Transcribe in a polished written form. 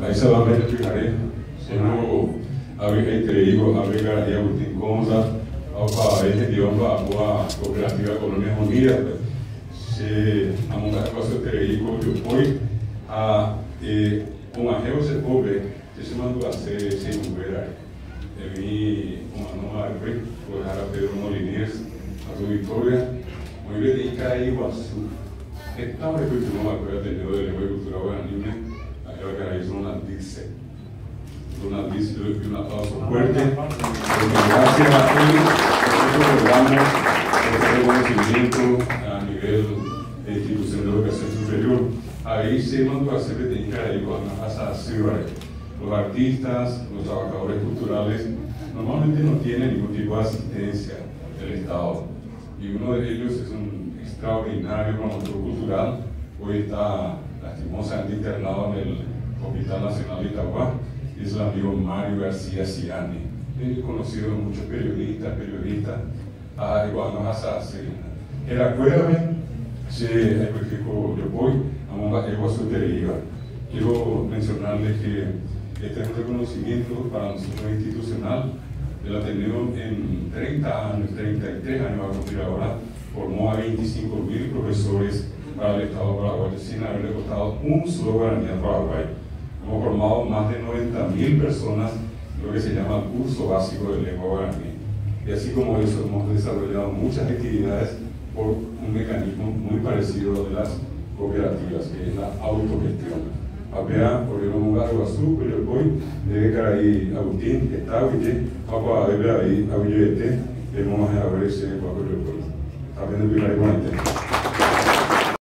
Aí solamente explicarei, sendo a creio, a ver a Agustín Conza, ao país de Diomba, a cooperativa Economía Unida, se a montar com seu creio, depois a uma se pobre, se mandou a ser sem mulher. Vi uma nova árvore, por Pedro Molinês, a sua Vitória, muito bem, de Iguaçu. Estaba repitiendo una cosa del lenguaje cultural guaraní, aquella que era Ronald Dice. Ronald Dice, yo le pido un aplauso fuerte, porque gracias a él, nosotros logramos el reconocimiento a nivel de institución de educación superior. Ahí se mandó a hacer de los artistas, los trabajadores culturales, normalmente no tienen ningún tipo de asistencia del Estado. Y uno de ellos es un extraordinario promotor cultural, hoy está lastimosamente internado en el Hospital Nacional de Itagua, y es el amigo Mario García Ciani. He conocido a muchos periodistas, igual nos hace. Acuérdame, se explico yo voy a una soltería. Quiero mencionarles que este es un reconocimiento para nosotros institucional. El Ateneo en 30 años, 33 años va a cumplir ahora, formó a 25.000 profesores para el Estado paraguayo sin haberle costado un solo guaraní al Paraguay. Hemos formado más de 90.000 personas en lo que se llama el curso básico de lengua guaraní. Y así como eso, hemos desarrollado muchas actividades por un mecanismo muy parecido a de las cooperativas, que es la autogestión. Apea, por el lugar de Azul, pero hoy debe caer ahí Agustín, que está hoy, vamos a ver ahí, a ver, vamos a ver ese, está viendo el primer